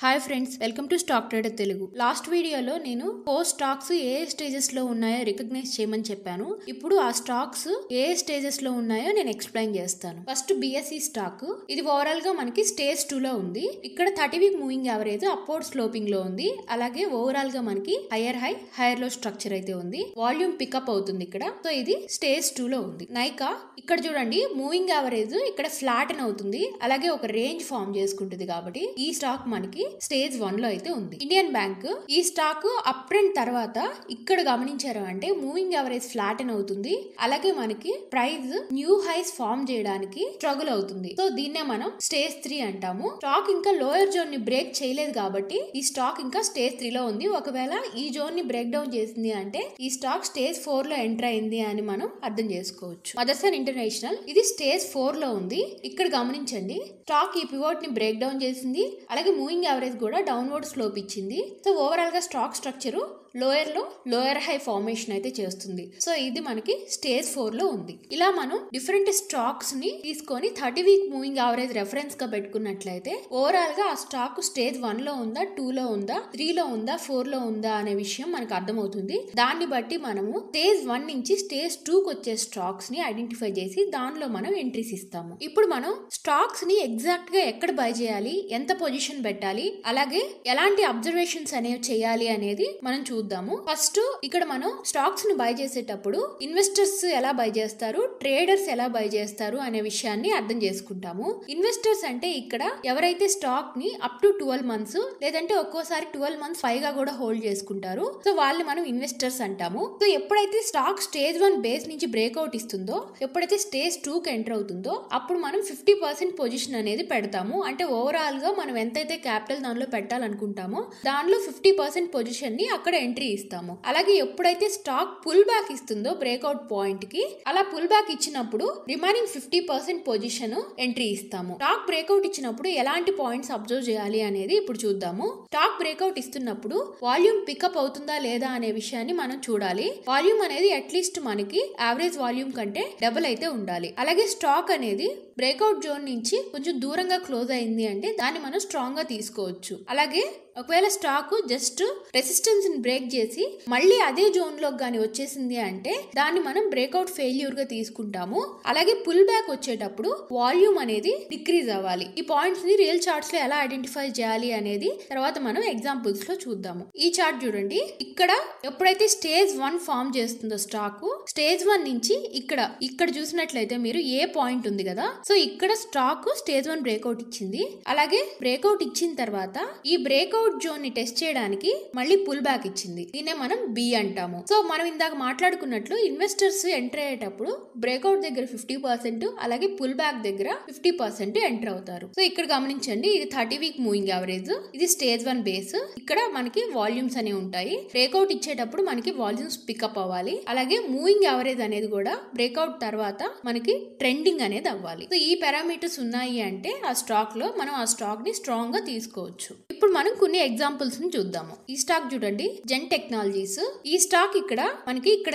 Hi friends, welcome to stock trader Telugu. Last వీడియోలో నేను 4 stocks ఏ stages లో ఉన్నాయో రికగ్నైజ్ చేయమని చెప్పాను. ఇప్పుడు ఆ స్టాక్స్ ఏ స్టేజెస్ లో ఉన్నాయో నేను ఎక్స్ప్లెయిన్ చేస్తాను. ఫస్ట్ బిఎస్ఈ స్టాక్, ఇది ఓవరాల్ గా మనకి స్టేజ్ 2 లో ఉంది. ఇక్కడ 30 week moving average upward sloping లో ఉంది. అలాగే ఓవరాల్ గా మనకి హైయర్ లో స్ట్రక్చర్ అయితే ఉంది. వాల్యూమ్ పికప్ అవుతుంది ఇక్కడ. సో ఇది స్టేజ్ 2 లో ఉంది. నైకా ఇక్కడ చూడండి, మూవింగ్ యావరేజ్ ఇక్కడ ఫ్లాటన్ అవుతుంది. అలాగే ఒక రేంజ్ ఫామ్ చేసుకుంటుంది. కాబట్టి ఈ స్టాక్ మనకి స్టేజ్ 1 లో అయితే ఉంది. ఇండియన్ బ్యాంక్, ఈ స్టాక్ అప్ ట్రెండ్ తర్వాత ఇక్కడ గమనించారు అంటే మూవింగ్ యావరేజ్ ఫ్లాటన్ అవుతుంది. అలాగే మనకి ప్రైస్ న్యూ హైస్ ఫామ్ చేయడానికి స్ట్రగుల్ అవుతుంది. సో దీన్నే మనం స్టేజ్ 3 అంటాము. స్టాక్ ఇంకా లోయర్ జోన్ ని బ్రేక్ చేయలేదు కాబట్టి ఈ స్టాక్ ఇంకా స్టేజ్ 3 లో ఉంది. ఒకవేళ ఈ జోన్ ని బ్రేక్ డౌన్ చేసింది అంటే ఈ స్టాక్ స్టేజ్ 4 లో ఎంటర్ అయింది అని మనం అర్థం చేసుకోవచ్చు. మదర్సన్ ఇంటర్నేషనల్, ఇది స్టేజ్ 4 లో ఉంది. ఇక్కడ గమనించండి, స్టాక్ ఈ పివోట్ ని బ్రేక్ డౌన్ చేసింది. అలాగే మూవింగ్ యావరేజ్ కూడా డౌన్వర్డ్ స్లోప్ ఇచ్చింది. సో ఓవరాల్ గా stock structure lower high formation అయితే చేస్తుంది. సో ఇది మనకి స్టేజ్ 4 లో ఉంది. ఇలా మనం డిఫరెంట్ స్టాక్స్ ని తీసుకొని 30 వీక్ మూవింగ్ యావరేజ్ రెఫరెన్స్ గా పెట్టుకున్నట్లయితే ఓవరాల్ గా ఆ స్టాక్ స్టేజ్ 1 లో ఉందా, 2 లో ఉందా, 3 లో ఉందా, 4 లో ఉందా అనే విషయం మనకు అర్థమవుతుంది. దాన్ని బట్టి మనము స్టేజ్ 1 నుంచి స్టేజ్ 2 కి వచ్చే స్టాక్స్ ని ఐడెంటిఫై చేసి దానిలో మనం ఎంట్రీస్ ఇస్తాము. ఇప్పుడు మనం స్టాక్స్ ని ఎగ్జాక్ట్ గా ఎక్కడ బై చేయాలి, ఎంత పొజిషన్ పెట్టాలి, అలాగే ఎలాంటి అబ్జర్వేషన్స్ అనేవి చేయాలి అనేది మనం చూద్దాము. ఫస్ట్ ఇక్కడ మనం స్టాక్స్ ని బై చేసేటప్పుడు ఇన్వెస్టర్స్ ఎలా బై చేస్తారు, ట్రేడర్స్ ఎలా బై చేస్తారు అనే విషయాన్ని అర్థం చేసుకుంటాము. ఇన్వెస్టర్స్ అంటే ఇక్కడ ఎవరైతే స్టాక్ ని అప్ టు 12 మంత్స్ లేదంటే ఒక్కోసారి 12 మంత్స్ పైగా కూడా హోల్డ్ చేసుకుంటారు. సో వాళ్ళని మనం ఇన్వెస్టర్స్ అంటాము. సో ఎప్పుడైతే స్టాక్ స్టేజ్ 1 బేస్ నుంచి బ్రేక్అవుట్ ఇస్తుందో, ఎప్పుడైతే స్టేజ్ 2 కి ఎంటర్ అవుతుందో అప్పుడు మనం 50% పొజిషన్ అనేది పెడతాము. అంటే ఓవరాల్ గా మనం ఎంతైతే క్యాపిటల్ దానిలో పెట్టాలనుకుంటామో దానిలో 50% పొజిషన్ ని అక్కడ ఎంట్రీ ఇస్తాము. అలాగే ఎప్పుడైతే స్టాక్ పుల్ బ్యాక్ ఇస్తుందో బ్రేక్అవుట్ పాయింట్ కి, అలా పుల్ బ్యాక్ ఇచ్చినప్పుడు రిమైనింగ్ 50% పొజిషన్ ఎంట్రీ ఇస్తాము. స్టాక్ బ్రేక్అవుట్ ఇచ్చినప్పుడు ఎలాంటి పాయింట్స్ అబ్జర్వ్ చేయాలి అనేది ఇప్పుడు చూద్దాము. స్టాక్ బ్రేక్అవుట్ ఇస్తున్నప్పుడు వాల్యూమ్ పికప్ అవుతుందా లేదా అనే విషయాన్ని మనం చూడాలి. వాల్యూమ్ అనేది అట్లీస్ట్ మనకి యావరేజ్ వాల్యూమ్ కంటే డబుల్ అయితే ఉండాలి. అలాగే స్టాక్ అనేది బ్రేక్అవుట్ జోన్ నుంచి కొంచెం దూరంగా క్లోజ్ అయింది అంటే దాన్ని మనం స్ట్రాంగ్ గా తీసుకోవచ్చు. అలాగే ఒకవేళ స్టాక్ జస్ట్ రెసిస్టెన్స్ ని బ్రేక్ చేసి మళ్ళీ అదే జోన్ లో గానీ వచ్చేసింది అంటే దాన్ని మనం బ్రేక్అవుట్ ఫెయిల్యూర్ గా తీసుకుంటాము. అలాగే పుల్ బ్యాక్ వచ్చేటప్పుడు వాల్యూమ్ అనేది డిక్రీజ్ అవ్వాలి. ఈ పాయింట్స్ ని రియల్ చార్ట్స్ లో ఎలా ఐడెంటిఫై చేయాలి అనేది తర్వాత మనం ఎగ్జాంపుల్స్ లో చూద్దాము. ఈ చార్ట్ చూడండి, ఇక్కడ ఎప్పుడైతే స్టేజ్ 1 ఫామ్ చేస్తుందో స్టాక్, స్టేజ్ 1 నుంచి ఇక్కడ చూసినట్లయితే మీరు ఏ పాయింట్ ఉంది కదా, సో ఇక్కడ స్టాక్ స్టేజ్ 1 బ్రేక్అవుట్ ఇచ్చింది. అలాగే బ్రేక్అవుట్ ఇచ్చిన తర్వాత ఈ బ్రేక్అవుట్ జోన్ ని టెస్ట్ చేయడానికి మళ్ళీ పుల్ బ్యాక్ ఇచ్చింది. దీన్నే మనం బి అంటాము. సో మనం ఇందాక మాట్లాడుకున్నట్లు ఇన్వెస్టర్స్ ఎంటర్ అయ్యేటప్పుడు బ్రేక్అవుట్ దగ్గర 50%, అలాగే పుల్ బ్యాక్ దగ్గర 50% ఎంటర్ అవుతారు. సో ఇక్కడ గమనించండి, ఇది 30 వీక్ మూవింగ్ యావరేజ్, ఇది స్టేజ్ 1 బేస్. ఇక్కడ మనకి వాల్యూమ్స్ అనేవి ఉంటాయి. బ్రేక్అవుట్ ఇచ్చేటప్పుడు మనకి వాల్యూమ్స్ పికప్ అవ్వాలి. అలాగే మూవింగ్ యావరేజ్ అనేది కూడా బ్రేక్అవుట్ తర్వాత మనకి ట్రెండింగ్ అనేది అవ్వాలి. సో ఈ పారామీటర్స్ ఉన్నాయి అంటే ఆ స్టాక్ లో మనం ఆ స్టాక్ ని స్ట్రాంగ్ గా తీసుకోవచ్చు. ఇప్పుడు మనం కొన్ని ఎగ్జాంపుల్స్ ని చూద్దాము. ఈ స్టాక్ చూడండి, జెన్ టెక్నాలజీస్. ఈ స్టాక్ ఇక్కడ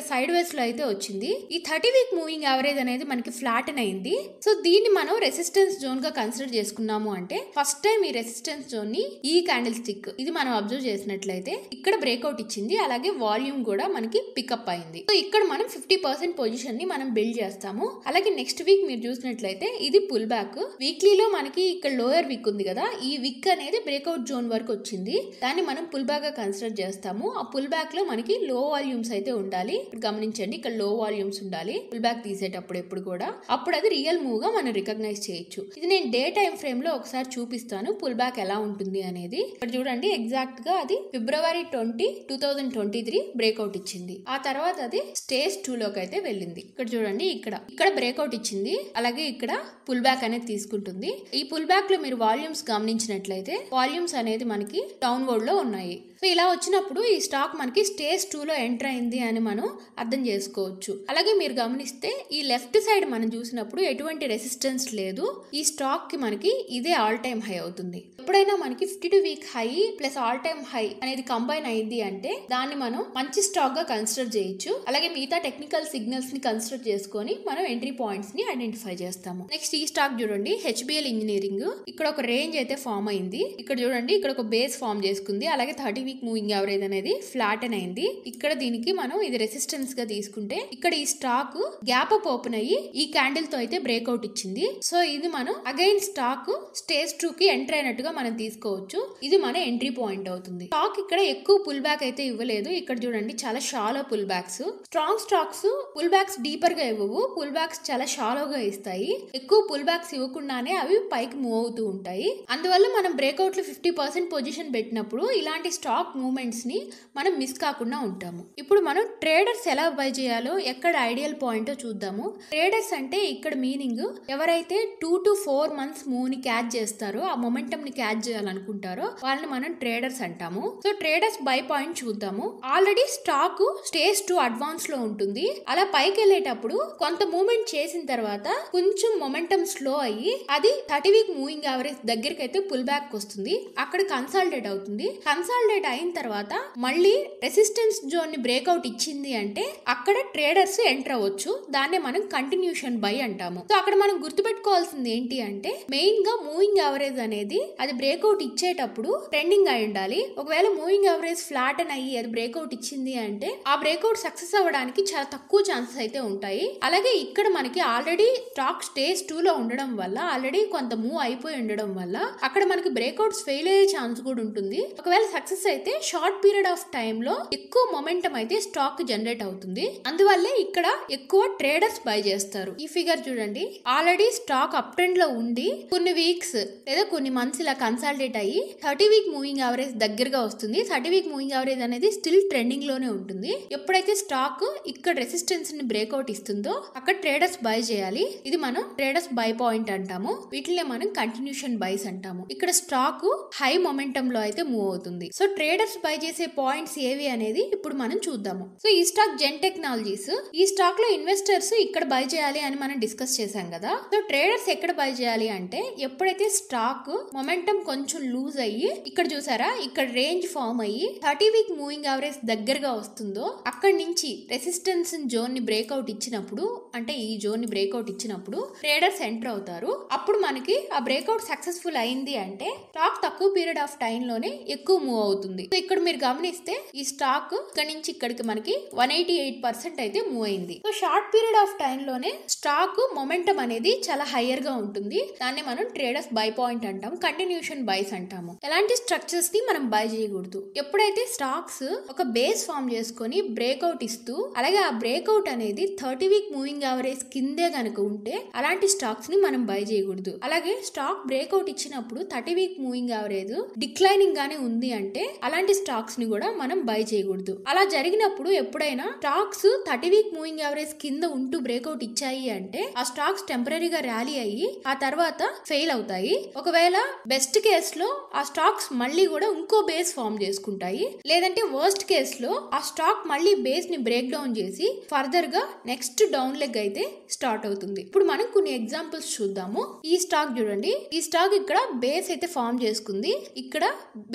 సైడ్ వేస్ లో అయితే వచ్చింది. ఈ 30 వీక్ మూవింగ్ యావరేజ్ అనేది మనకి ఫ్లాటన్ అయింది. సో దీన్ని మనం రెసిస్టెన్స్ జోన్ గా కన్సిడర్ చేసుకున్నాము అంటే ఫస్ట్ టైం ఈ రెసిస్టెన్స్ జోన్ ని ఈ క్యాండిల్ స్టిక్ ఇది మనం అబ్జర్వ్ చేసినట్లయితే ఇక్కడ బ్రేక్అవుట్ ఇచ్చింది. అలాగే వాల్యూమ్ కూడా మనకి పికప్ అయింది. సో ఇక్కడ మనం 50% పొజిషన్ ని మనం బిల్డ్ చేస్తాము. అలాగే నెక్స్ట్ వీక్ మీరు చూసినట్లయితే ఇది పుల్ బ్యాక్. వీక్లీలో మనకి ఇక్కడ లోయర్ వీక్ ఉంది కదా, ఈ వీక్ అనేది బ్రేక్అవుట్ జోన్ వరకు వచ్చింది. దాన్ని మనం పుల్ బ్యాక్ గా కన్సిడర్ చేస్తాము. ఆ పుల్ బ్యాక్ లో మనకి లో వాల్యూమ్స్ అయితే ఉండాలి. గమనించండి, ఇక్కడ లో వాల్యూమ్స్ ఉండాలి పుల్ బ్యాక్ తీసేటప్పుడు ఎప్పుడు కూడా. అప్పుడు అది రియల్ మూవ్ గా మనం రికగ్నైజ్ చేయొచ్చు. ఇది నేను డే టైం ఫ్రేమ్ లో ఒకసారి చూపిస్తాను పుల్ బ్యాక్ ఎలా ఉంటుంది అనేది. ఇక్కడ చూడండి, ఎగ్జాక్ట్ గా అది February 20, 2023 బ్రేక్అవుట్ ఇచ్చింది. ఆ తర్వాత అది స్టేజ్ 2 లోకి అయితే వెళ్ళింది. ఇక్కడ చూడండి, ఇక్కడ బ్రేక్అవుట్ ఇచ్చింది. అలాగే ఇక్కడ పుల్ బ్యాక్ అనేది తీసుకుంటుంది. ఈ పుల్ బ్యాక్ లో మీరు వాల్యూమ్స్ గమనించినట్లయితే వాల్యూమ్స్ అనేది మనకి డౌన్వర్డ్ లో ఉన్నాయి. సో ఇలా వచ్చినప్పుడు ఈ స్టాక్ మనకి స్టేజ్ 2 లో ఎంటర్ అయింది అని మనం అర్థం చేసుకోవచ్చు. అలాగే మీరు గమనిస్తే ఈ లెఫ్ట్ సైడ్ మనం చూసినప్పుడు ఎటువంటి రెసిస్టెన్స్ లేదు. ఈ స్టాక్ కి మనకి ఇదే ఆల్ టైమ్ హై అవుతుంది. ఎప్పుడైనా మనకి 52 week high plus all time high అనేది కంబైన్ అయింది అంటే దాన్ని మనం మంచి స్టాక్ గా కన్సిడర్ చేయొచ్చు. అలాగే మిగతా టెక్నికల్ సిగ్నల్స్ ని కన్సిడర్ చేసుకొని మనం ఎంట్రీ పాయింట్స్ ని ఐడెంటిఫై చేస్తాము. నెక్స్ట్ ఈ స్టాక్ చూడండి, హెచ్బిఎల్ ఇంజనీరింగ్. ఇక్కడ ఒక రేంజ్ అయితే ఫామ్ అయింది. ఇక్కడ చూడండి, చూడండి ఇక్కడ ఒక బేస్ ఫామ్ చేసుకుంది, అలాగే 30 వీక్ మూవింగ్ యావరేజ్ అనేది ఫ్లాటెన్ అయింది. ఇక్కడ దీనికి మనం ఇది రెసిస్టెన్స్ గా తీసుకుంటే ఇక్కడ ఈ స్టాక్ గ్యాప్ అప్ ఓపెన్ అయ్యి ఈ క్యాండిల్ తో అయితే బ్రేక్అవుట్ ఇచ్చింది. సో ఇది మనం అగైన్ స్టాక్ స్టేజ్ 2 కి ఎంటర్ అయినట్టుగా మనం తీసుకోవచ్చు. ఇది మన ఎంట్రీ పాయింట్ అవుతుంది. స్టాక్ ఇక్కడ ఎక్కువ పుల్ బ్యాక్ అయితే ఇవ్వలేదు. ఇక్కడ చూడండి చాలా shallow pullbacks. Strong stocks pullbacks deeper గా ఇవ్వవు, పుల్ బ్యాక్స్ చాలా షాలోగా ఇస్తాయి. ఎక్కువ పుల్ బ్యాక్స్ ఇవ్వకుండానే అవి పైకి మూవ్ అవుతూ ఉంటాయి. అందువల్ల మనం బ్రేక్అవుట్ లో 50% పొజిషన్ పెట్టినప్పుడు ఇలాంటి స్టాక్ మూవ్మెంట్స్ ని మనం మిస్ కాకుండా ఉంటాము. ఇప్పుడు మనం ట్రేడర్స్ ఎలా బై చేయాలో, ఎక్కడ ఐడియల్ పాయింట్ చూద్దాము. ట్రేడర్స్ అంటే ఇక్కడ మీనింగ్ ఎవరైతే 2 to 4 months మూవ్ ని క్యాచ్ చేస్తారో, ఆ మొమెంటం ని క్యాచ్ చేయాలనుకుంటారో వాళ్ళని మనం ట్రేడర్స్ అంటాము. సో ట్రేడర్స్ బై పాయింట్ చూద్దాము. ఆల్రెడీ స్టాక్ స్టేజ్ 2 అడ్వాన్స్ లో ఉంటుంది. అలా పైకి వెళ్ళేటప్పుడు కొంత మూవ్మెంట్ చేసిన తర్వాత కొంచెం మొమెంటం స్లో అయ్యి అది 30 వీక్ మూవింగ్ యావరేజ్ దగ్గరికి అయితే పుల్ బ్యాక్ వస్తుంది. అక్కడ కన్సాలిడేట్ అవుతుంది. కన్సాలిడేట్ అయిన తర్వాత మళ్ళీ రెసిస్టెన్స్ జోన్ ని బ్రేక్అవుట్ ఇచ్చింది అంటే అక్కడ ట్రేడర్స్ ఎంటర్ అవ్వచ్చు. దాన్నే మనం కంటిన్యూషన్ బై అంటాము. సో అక్కడ మనం గుర్తుపెట్టుకోవాల్సింది ఏంటి అంటే మెయిన్ గా మూవింగ్ యావరేజ్ అనేది అది బ్రేక్అవుట్ ఇచ్చేటప్పుడు ట్రెండింగ్ అయి ఉండాలి. ఒకవేళ మూవింగ్ యావరేజ్ ఫ్లాటెన్ అయ్యి అది బ్రేక్అవుట్ ఇచ్చింది అంటే ఆ బ్రేక్అవుట్ సక్సెస్ అవ్వడానికి చాలా తక్కువ ఛాన్సెస్ అయితే ఉంటాయి. అలాగే ఇక్కడ మనకి ఆల్రెడీ స్టాక్ స్టేజ్ 2 లో ఉండడం వల్ల, ఆల్రెడీ కొంత మూవ్ అయిపోయి ఉండడం వల్ల అక్కడ మనకి బ్రేక్అవుట్స్ ఫెయిల్ అయ్యే ఛాన్స్ కూడా ఉంటుంది. ఒకవేళ సక్సెస్ అయితే షార్ట్ పీరియడ్ ఆఫ్ టైమ్ లో ఎక్కువ మొమెంటం అయితే స్టాక్ జనరేట్ అవుతుంది. అందువల్లే ఇక్కడ ఎక్కువ ట్రేడర్స్ బై చేస్తారు. ఈ ఫిగర్ చూడండి, ఆల్రెడీ స్టాక్ అప్ ట్రెండ్ లో ఉండి కొన్ని వీక్స్ లేదా కొన్ని మంత్స్ ఇలా కన్సాలిడేట్ అయ్యి 30 వీక్ మూవింగ్ యావరేజ్ దగ్గరగా వస్తుంది. 30 వీక్ మూవింగ్ యావరేజ్ అనేది స్టిల్ ట్రెండింగ్ లోనే ఉంటుంది. ఎప్పుడైతే స్టాక్ ఇక్కడ రెసిస్టెన్స్ ని బ్రేక్అవుట్ ఇస్తుందో అక్కడ ట్రేడర్స్ బై చేయాలి. ఇది మనం ట్రేడర్స్ బై పాయింట్ అంటాము. వీటినే మనం కంటిన్యూషన్ బైస్ అంటాము. ఇక్కడ స్టాక్ హై మొమెంటం లో అయితే మూవ్ అవుతుంది. సో ట్రేడర్స్ బై చేసే పాయింట్స్ ఏవి అనేది ఇప్పుడు మనం చూద్దాము. సో ఈ స్టాక్ జెన్ టెక్నాలజీస్. ఈ స్టాక్ లో ఇన్వెస్టర్స్ ఇక్కడ బై చేయాలి అని మనం డిస్కస్ చేశాం కదా. సో ట్రేడర్స్ ఎక్కడ బై చేయాలి అంటే ఎప్పుడైతే స్టాక్ మొమెంటం కొంచెం లూజ్ అయ్యి ఇక్కడ చూసారా, ఇక్కడ రేంజ్ ఫామ్ అయ్యి 30 వీక్ మూవింగ్ యావరేజ్ దగ్గరగా వస్తుందో అక్కడి నుంచి రెసిస్టెన్స్ జోన్ ని బ్రేక్అవుట్ ఇచ్చినప్పుడు, అంటే ఈ జోన్ ని బ్రేక్అవుట్ ఇచ్చినప్పుడు ట్రేడర్స్ ఎంటర్ అవుతారు. అప్పుడు మనకి ఆ బ్రేక్అవుట్ సక్సెస్ఫుల్ అయింది అంటే స్టాక్ తక్కువ పీరియడ్ ఆఫ్ టైం లోనే ఎక్కువ మూవ్ అవుతుంది. సో ఇక్కడ మీరు గమనిస్తే ఈ స్టాక్ ఇక్కడ నుంచి ఇక్కడికి మనకి 188% అయితే మూవ్ అయింది. So short period of time లోనే స్టాక్ మొమెంటం అనేది చాలా హైయర్ గా ఉంటుంది. దాన్ని మనం ట్రేడర్స్ బై పాయింట్ అంటాం, కంటిన్యూషన్ బైస్ అంటాము. ఎలాంటి స్ట్రక్చర్స్ ని మనం బై చేయకూడదు. ఎప్పుడైతే స్టాక్స్ ఒక బేస్ ఫామ్ చేసుకొని బ్రేక్అవుట్ ఇస్తూ, అలాగే ఆ బ్రేక్అవుట్ అనేది 30 వీక్ మూవింగ్ యావరేజ్ కిందే గనుక ఉంటే అలాంటి స్టాక్స్ ని మనం బై చేయకూడదు. అలాగే స్టాక్ బ్రేక్అవుట్ ఇచ్చినప్పుడు 30 వీక్ మూవింగ్ యావరేజ్ డిక్లైనింగ్ గానే ఉంది అంటే అలాంటి స్టాక్స్ ని కూడా మనం బై చేయకూడదు. అలా జరిగినప్పుడు ఎప్పుడైనా స్టాక్స్ 30 వీక్ మూవింగ్ యావరేజ్ కింద ఉంటూ బ్రేక్అవుట్ ఇచ్చాయి అంటే ఆ స్టాక్స్ టెంపరీగా ర్యాలీ అయ్యి ఆ తర్వాత ఫెయిల్ అవుతాయి. ఒకవేళ బెస్ట్ కేస్ లో ఆ స్టాక్స్ మళ్ళీ కూడా ఇంకో బేస్ ఫామ్ చేసుకుంటాయి. లేదంటే వర్స్ట్ కేస్ లో ఆ స్టాక్ మళ్ళీ బేస్ ని బ్రేక్ డౌన్ చేసి ఫర్దర్ గా నెక్స్ట్ డౌన్ లెగ్ అయితే స్టార్ట్ అవుతుంది. ఇప్పుడు మనం కొన్ని ఎగ్జాంపుల్స్ చూద్దాము. ఈ స్టాక్ చూడండి, ఈ స్టాక్ ఇక్కడ బేస్ అయితే ఫామ్ చేసుకుంది. ఇక్కడ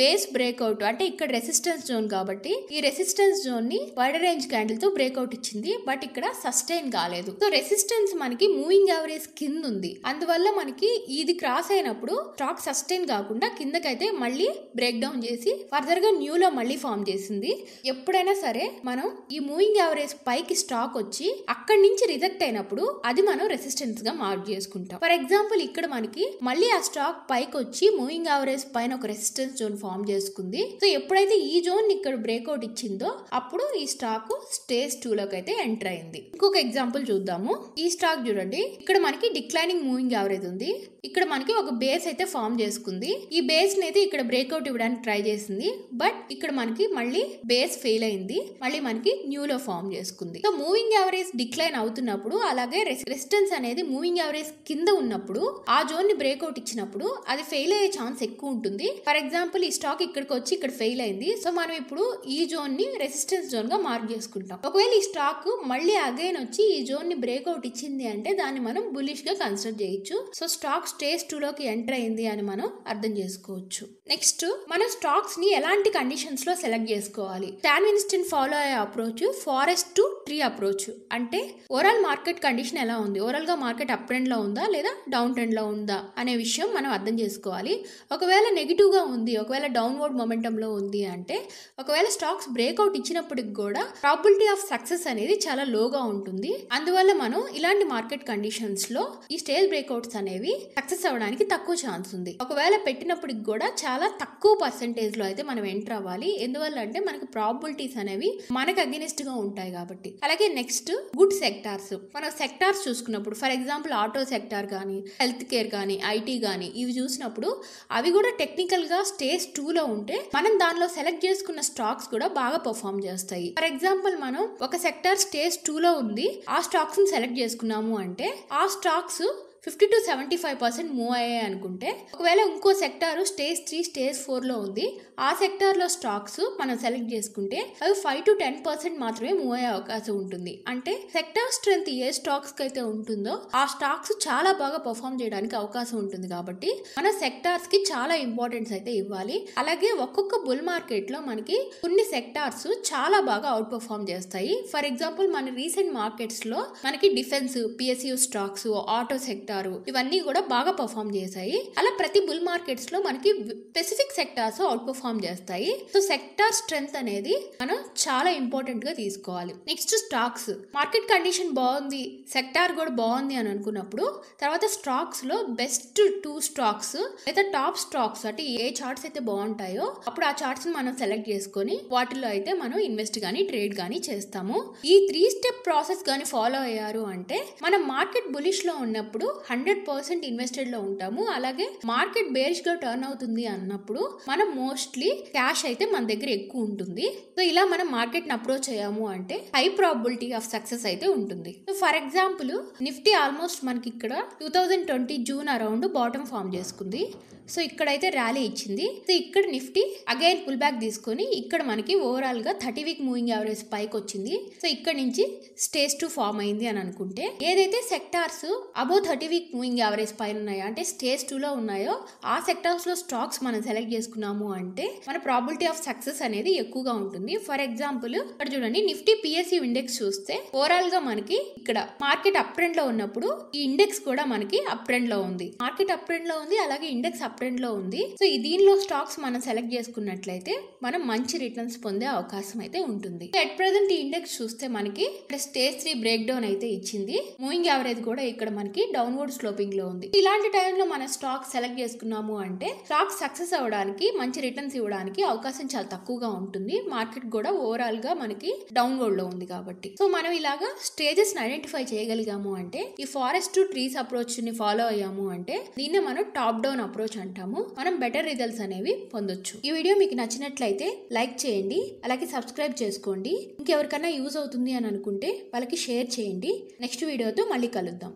బేస్ బ్రేక్అవుట్ అంటే ఇక్కడ రెసిస్టెన్స్ జోన్ కాబట్టి ఈ రెసిస్టెన్స్ జోన్ ని వైడర్ రేంజ్ క్యాండిల్ తో బ్రేక్అవుట్ ఇచ్చింది. బట్ ఇక్కడ సస్టైన్ కాలేదు. సో రెసిస్టెన్స్ మనకి మూవింగ్ యావరేజ్ కింద ఉంది. అందువల్ల మనకి ఇది క్రాస్ అయినప్పుడు స్టాక్ సస్టైన్ కాకుండా కిందకైతే మళ్ళీ బ్రేక్ డౌన్ చేసి ఫర్దర్ గా న్యూ లో మళ్ళీ ఫామ్ చేసింది. ఎప్పుడైనా సరే మనం ఈ మూవింగ్ యావరేజ్ పైకి స్టాక్ వచ్చి అక్కడి నుంచి రిజెక్ట్ అయినప్పుడు అది మనం రెసిస్టెన్స్ గా మార్క్ చేసుకుంటాం. ఫర్ ఎగ్జాంపుల్ ఇక్కడ మనకి మళ్ళీ ఆ స్టాక్ పైకి వచ్చి మూవింగ్ యావరేజ్ పైన ఒక రెసిస్టెన్స్ జోన్ ఫామ్ చేసుకుంది. సో ఎప్పుడైతే ఈ జోన్ ఇక్కడ బ్రేక్అవుట్ ఇచ్చిందో అప్పుడు ఈ స్టాక్ స్టేజ్ 2 లోకి అయితే ఎంటర్ అయింది. ఇంకొక ఎగ్జాంపుల్ చూద్దాము. ఈ స్టాక్ చూడండి, ఇక్కడ మనకి డిక్లైనింగ్ మూవింగ్ యావరేజ్ ఉంది. ఇక్కడ మనకి ఒక బేస్ అయితే ఫామ్ చేసుకుంది. ఈ బేస్ ని అయితే ఇక్కడ బ్రేక్అవుట్ ఇవ్వడానికి ట్రై చేసింది. బట్ ఇక్కడ మనకి మళ్ళీ బేస్ ఫెయిల్ అయింది. మళ్ళీ మనకి న్యూ లో ఫామ్ చేసుకుంది. సో మూవింగ్ యావరేజ్ డిక్లైన్ అవుతున్నప్పుడు, అలాగే రెసిస్టెన్స్ అనేది మూవింగ్ యావరేజ్ కింద ఉన్నప్పుడు ఆ జోన్ ని బ్రేక్అవుట్ ఇచ్చినప్పుడు అది ఫెయిల్ అయ్యే ఛాన్స్ ఎక్కువ ఉంటుంది. ఫర్ ఎగ్జాంపుల్ ఈ స్టాక్ ఇక్కడికి వచ్చి ఇక్కడ ఫెయిల్ అయింది. సో మనం ఇప్పుడు ఈ జోన్ ని రెసిస్టెన్స్ జోన్ గా మార్క్ చేసుకుంటాం. ఒకవేళ ఈ స్టాక్ మళ్ళీ అగైన్ వచ్చి ఈ జోన్ ని బ్రేక్అవుట్ ఇచ్చింది అంటే దాన్ని మనం బులిష్ గా కన్సిడర్ చేయొచ్చు. సో స్టాక్ స్టేజ్ 2 లోకి ఎంటర్ అయింది అని మనం అర్థం చేసుకోవచ్చు. నెక్స్ట్ మనం స్టాక్స్ ని ఎలాంటి కండిషన్స్ లో సెలెక్ట్ చేసుకోవాలి. స్టాన్ విన్స్టన్ ఫాలో అయ్యే approach forest to tree approach. అంటే ఓవరాల్ మార్కెట్ కండిషన్ ఎలా ఉంది, ఓవరాల్ గా మార్కెట్ అప్ ట్రెండ్ లో ఉందా లేదా డౌన్ ట్రెండ్ లో ఉందా అనే విషయం మనం అర్థం చేసుకోవాలి. ఒకవేళ నెగిటివ్ గా ఉంది, ఒకవేళ డౌన్వర్డ్ మొమెంటమ్ లో ఉంది అంటే, ఒకవేళ స్టాక్స్ బ్రేక్అవుట్ ఇచ్చినప్పటికి కూడా ప్రాబిలిటీ ఆఫ్ సక్సెస్ అనేది చాలా లోగా ఉంటుంది. అందువల్ల మనం ఇలాంటి మార్కెట్ కండిషన్స్ లో ఈ స్టేజ్ బ్రేక్అవుట్స్ అనేవి సక్సెస్ అవ్వడానికి తక్కువ ఛాన్స్ ఉంది. ఒకవేళ పెట్టినప్పటికి కూడా చాలా తక్కువ పర్సెంటేజ్ లో అయితే మనం ఎంటర్ అవ్వాలి. ఎందువల్ల అంటే మనకి ప్రాబిలిటీస్ అనేవి మనకు అగెనిస్ట్ గా ఉంటాయి కాబట్టి. అలాగే నెక్స్ట్ గుడ్ సెక్టార్స్. మనం సెక్టార్స్ చూసుకున్నప్పుడు ఫర్ ఎగ్జాంపుల్ ఆటో సెక్టార్ కానీ, హెల్త్ కేర్ కానీ, ఐటీ కానీ ఇవి చూసినప్పుడు అవి కూడా టెక్నికల్ గా స్టేజ్ 2 లో ఉంటే మనం దానిలో సెలెక్ట్ చేసుకున్న స్టాక్స్ కూడా బాగా పర్ఫామ్ చేస్తాయి. ఫర్ ఎగ్జాంపుల్ మనం ఒక సెక్టార్ స్టేజ్ 2 లో ఉంది, ఆ స్టాక్స్ ని సెలెక్ట్ చేసుకున్నాము అంటే ఆ స్టాక్స్ 50 to 75% మూవ్ అయ్యాయి అనుకుంటే, ఒకవేళ ఇంకో సెక్టార్ స్టేజ్ 3 స్టేజ్ 4 లో ఉంది, ఆ సెక్టార్ లో స్టాక్స్ మనం సెలెక్ట్ చేసుకుంటే అవి 5 to 10% మాత్రమే మూవ్ అయ్యే అవకాశం ఉంటుంది. అంటే సెక్టార్ స్ట్రెంత్ ఏ స్టాక్స్ కి అయితే ఉంటుందో ఆ స్టాక్స్ చాలా బాగా పర్ఫామ్ చేయడానికి అవకాశం ఉంటుంది. కాబట్టి మన సెక్టార్స్ కి చాలా ఇంపార్టెన్స్ అయితే ఇవ్వాలి. అలాగే ఒక్కొక్క బుల్ మార్కెట్ లో మనకి కొన్ని సెక్టార్స్ చాలా బాగా అవుట్ పర్ఫామ్ చేస్తాయి. ఫర్ ఎగ్జాంపుల్ మన రీసెంట్ మార్కెట్స్ లో మనకి defence, PSU stocks, auto sector ఇవన్నీ కూడా బాగా పర్ఫామ్ చేశాయి. అలా ప్రతి బుల్ మార్కెట్స్ లో మనకి స్పెసిఫిక్ సెక్టార్స్ అవుట్ పర్ఫామ్ చేస్తాయి. సో సెక్టార్ స్ట్రెంత్ అనేది మనం చాలా ఇంపార్టెంట్ గా తీసుకోవాలి. Next stocks. మార్కెట్ కండిషన్ బాగుంది, సెక్టార్ కూడా బాగుంది అని అనుకున్నప్పుడు తర్వాత స్టాక్స్ లో బెస్ట్ 2 స్టాక్స్ లేదా టాప్ స్టాక్స్ అంటే ఏ చార్ట్స్ అయితే బాగుంటాయో అప్పుడు ఆ చార్ట్స్ ని మనం సెలెక్ట్ చేసుకొని వాటిల్లో అయితే మనం ఇన్వెస్ట్ గానీ ట్రేడ్ గానీ చేస్తాము. ఈ 3 స్టెప్ ప్రాసెస్ గానీ ఫాలో అయ్యారు అంటే మనం మార్కెట్ బులిష్ లో ఉన్నప్పుడు 100% ఇన్వెస్టెడ్ లో ఉంటాము. అలాగే మార్కెట్ బేరిష్ గా టర్న్ అవుతుంది అన్నప్పుడు మనం మోస్ట్లీ క్యాష్ అయితే మన దగ్గర ఎక్కువ ఉంటుంది. సో ఇలా మనం మార్కెట్ ని అప్రోచ్ అయ్యాము అంటే హై ప్రాబిలిటీ ఆఫ్ సక్సెస్ అయితే ఉంటుంది. So for example Nifty almost మనకి ఇక్కడ 2020 జూన్ అరౌండ్ బాటమ్ ఫామ్ చేసుకుంది. సో ఇక్కడైతే ర్యాలీ ఇచ్చింది. సో ఇక్కడ నిఫ్టీ అగైన్ పుల్ బ్యాక్ తీసుకొని ఇక్కడ మనకి ఓవరాల్ గా 30 వీక్ మూవింగ్ యావరేజ్ పైకి వచ్చింది. సో ఇక్కడ నుంచి స్టేజ్ 2 ఫామ్ అయింది అని అనుకుంటే, ఏదైతే sectors above 30 week moving average పైన ఉన్నాయో అంటే స్టేజ్ 2 లో ఉన్నాయో ఆ సెక్టార్స్ లో స్టాక్స్ మనం సెలెక్ట్ చేసుకున్నాము అంటే మన ప్రాబిలిటీ ఆఫ్ సక్సెస్ అనేది ఎక్కువగా ఉంటుంది. ఫర్ ఎగ్జాంపుల్ ఇక్కడ చూడండి, నిఫ్టీ పిఎస్యూ ఇండెక్స్ చూస్తే ఓవరాల్ గా మనకి ఇక్కడ మార్కెట్ అప్ ట్రెండ్ లో ఉన్నప్పుడు ఈ ఇండెక్స్ కూడా మనకి అప్ ట్రెండ్ లో ఉంది. మార్కెట్ అప్ ట్రెండ్ లో ఉంది, అలాగే ఇండెక్స్ అప్ ట్రెండ్ లో ఉంది. సో దీనిలో స్టాక్స్ మనం సెలెక్ట్ చేసుకున్నట్లయితే మనం మంచి రిటర్న్స్ పొందే అవకాశం అయితే ఉంటుంది. అట్ ప్రెజెంట్ ఈ ఇండెక్స్ చూస్తే మనకి స్టేజ్ 3 బ్రేక్ డౌన్ అయితే ఇచ్చింది. మూవింగ్ యావరేజ్ కూడా ఇక్కడ మనకి డౌన్వర్డ్ స్లోపింగ్ లో ఉంది. ఇలాంటి టైంలో మన స్టాక్ సెలెక్ట్ చేసుకున్నాము అంటే స్టాక్ సక్సెస్ అవ్వడానికి, మంచి రిటర్న్స్ ఇవ్వడానికి అవకాశం చాలా తక్కువగా ఉంటుంది. మార్కెట్ కూడా ఓవరాల్ గా మనకి డౌన్వర్డ్ లో ఉంది కాబట్టి. సో మనం ఇలాగా స్టేజెస్ ని ఐడెంటిఫై చేయగలిగాము అంటే, ఈ ఫారెస్ట్ టు ట్రీస్ అప్రోచ్ ని ఫాలో అయ్యాము అంటే దీన్ని మనం టాప్ డౌన్ అప్రోచ్ అంటాము. మనం బెటర్ రిజల్ట్స్ అనేవి పొందొచ్చు. ఈ వీడియో మీకు నచ్చినట్లయితే లైక్ చేయండి, అలాగే సబ్స్క్రైబ్ చేసుకోండి. ఇంకెవరికైనా యూజ్ అవుతుంది అని అనుకుంటే వాళ్ళకి షేర్ చేయండి. నెక్స్ట్ వీడియోతో మళ్ళీ కలుద్దాం.